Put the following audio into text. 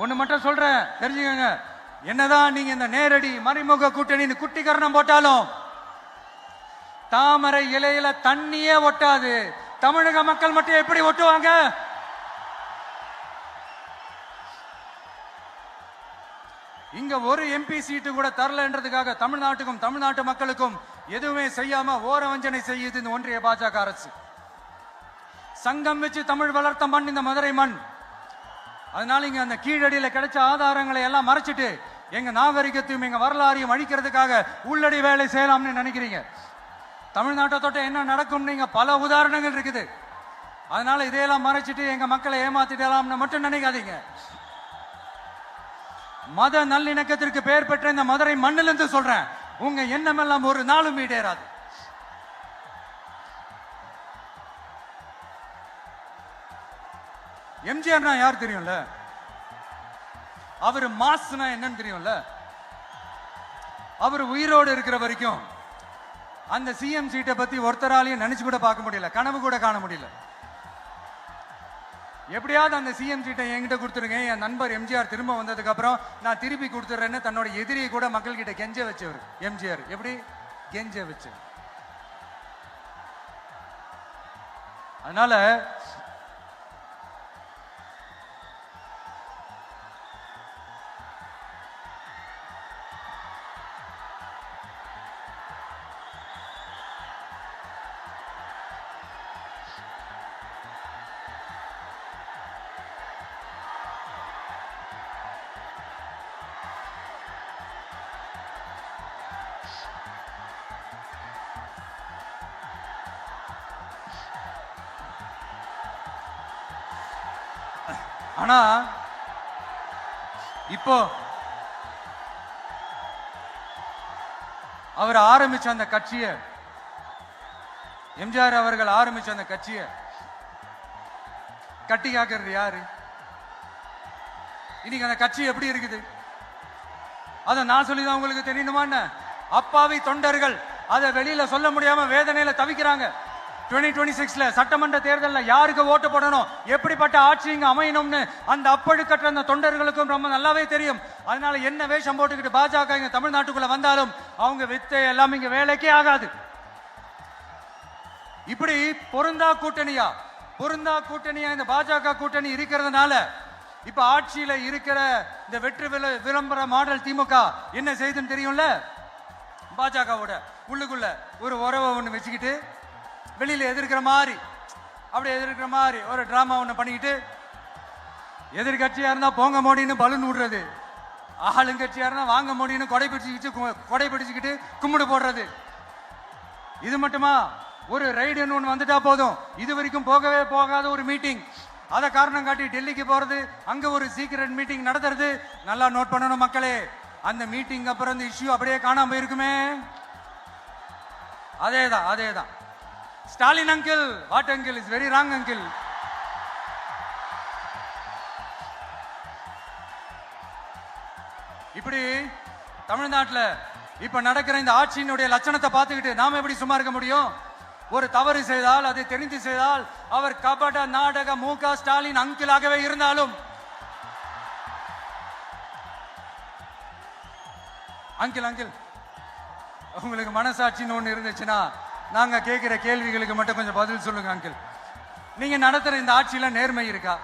ஒண்ணு மட்டும் சொல்றேன், தெரிஞ்சுக்கங்க. என்னதான் நீங்க இந்த நேரடி மறைமுக கூட்டணி குட்டிகரணம் போட்டாலும் தாமரை இலையில தண்ணியே ஒட்டாது. தமிழக மக்கள் மட்டும் எப்படி ஒட்டுவாங்க? இங்க ஒரு எம்பி சீட்டு கூட தரலன்றதுக்காக தமிழ்நாட்டுக்கும் தமிழ்நாட்டு மக்களுக்கும் எதுவுமே செய்யாம ஓரவஞ்சனை செய்யுது இந்த ஒன்றிய பாஜக அரசு. சங்கம் வச்சு தமிழ் வளர்த்த மண் இந்த மதுரை மண். அதனால இங்க அந்த கீழடியில கிடைச்ச ஆதாரங்களை எல்லாம் மறைச்சிட்டு எங்க நாகரிகத்தையும் எங்க வரலாறையும் அழிக்கிறதுக்காக உள்ளடி வேலை செய்யலாம்னு நினைக்கிறீங்க. தமிழ்நாட்டை தொட்ட என்ன நடக்கும் நீங்க பல உதாரணங்கள் இருக்குது. அதனால இதையெல்லாம் மறைச்சிட்டு எங்க மக்களை ஏமாத்திடலாம்னு மட்டும் நினைக்காதீங்க. மத நல்லிணக்கத்திற்கு பெயர் பெற்ற இந்த மதுரை மண்ணிலிருந்து சொல்றேன், உங்க எண்ணம் எல்லாம் ஒரு நாளும் ஈடேறாது. எம்ஜிஆர்னா யார் தெரியும்ல? அவர் மாஸ்னா என்னன்னு தெரியும்ல? அவர் உயிரோடு இருக்கிற வரைக்கும் அந்த சிஎம் சீட்டை பத்தி ஒருத்தராலையும் நினைச்சு கூட பார்க்க முடியல, கனவு கூட காண முடியல. எப்படியாவது அந்த சிஎம் சீட்டை என்கிட்ட கொடுத்துருங்க, என் நண்பர் எம்ஜிஆர் திரும்ப வந்ததுக்கு அப்புறம் நான் திருப்பி கொடுத்துறேன்னு தன்னோட எதிரியை கூட மக்கள் கிட்ட கெஞ்ச வச்சவர் எம்ஜிஆர். எப்படி கெஞ்ச வச்சு? அதனால ஆனா இப்போ அவர் ஆரம்பிச்ச அந்த கட்சியை, எம்ஜிஆர் அவர்கள் ஆரம்பிச்ச அந்த கட்சியை கட்டி காக்கிறது யாரு? இன்னைக்கு அந்த கட்சி எப்படி இருக்குது? அதை நான் சொல்லிதான் உங்களுக்கு தெரியணுமா? அப்பாவி தொண்டர்கள் அதை வெளியில சொல்ல முடியாம வேதனையில தவிக்கிறாங்க. 2026 சட்டமன்ற தேர்தலில் யாருக்கு ஓட்டு போடணும், எப்படிப்பட்ட ஆட்சி இங்க அமையணும்னு அந்த அப்பழுக்கற்ற அந்த தொண்டர்களுக்கும் ரொம்ப நல்லாவே தெரியும். அதனால என்ன வேஷம் போட்டுக்கிட்டு பாஜக இங்க தமிழ்நாட்டுக்குள்ள வந்தாலும் அவங்க வித்தை எல்லாம் இங்க வேலைக்கே ஆகாது. இப்படி பொருந்தா கூட்டணியா இந்த பாஜக கூட்டணி இருக்கிறதுனால இப்ப ஆட்சியில இருக்கிற இந்த வெற்றி விளம்பர மாடல் திமுக என்ன செய்யுதுன்னு தெரியும்ல? பாஜகவோட உள்ளுக்குள்ள ஒரு உறவை ஒண்ணு வச்சுக்கிட்டு வெளியில எதிர்க்கிற மாதிரி ஒரு டிராமா ஒண்ணு பண்ணிக்கிட்டு, எதிர்கட்சியா இருந்தா போங்க மோடின்னு பலூன் விடுறது, ஆளுங்கட்சியா இருந்தா வாங்க மோடின்னு கொடை பிடிச்சுக்கிட்டு கும்பிடு போடுறது. இது மட்டுமா? ஒரு ரைடுன்னு ஒன்று வந்துட்டா போதும், இது வரைக்கும் போகவே போகாத ஒரு மீட்டிங், அதை காரணம் காட்டி டெல்லிக்கு போறது, அங்க ஒரு சீக்கிரட் மீட்டிங் நடத்துறது. நல்லா நோட் பண்ணணும் மக்களே, அந்த மீட்டிங் அப்புறம் இந்த இஷ்யூ அப்படியே காணாம போயிருக்குமே. அதேதான் Stalin uncle, what uncle is very wrong uncle. இப்படி தமிழ்நாட்டில் இப்ப நடக்கிற இந்த ஆட்சியினுடைய லட்சணத்தை பார்த்துக்கிட்டு நாம எப்படி சும்மா இருக்க முடியும்? ஒரு தவறு செய்தால், அதை தெரிந்து செய்தால், அவர் கபட நாடக மு.க. ஸ்டாலின் அங்கிளாகவே இருந்தாலும், அங்கிள் உங்களுக்கு மனசாட்சின்னு ஒண்ணு இருந்துச்சுன்னா நாங்க கேட்கிற கேள்விகளுக்கு மட்டும் கொஞ்சம் பதில் சொல்லுங்க அங்கிள். நீங்க நடத்துற இந்த ஆட்சியில நேர்மை இருக்கா?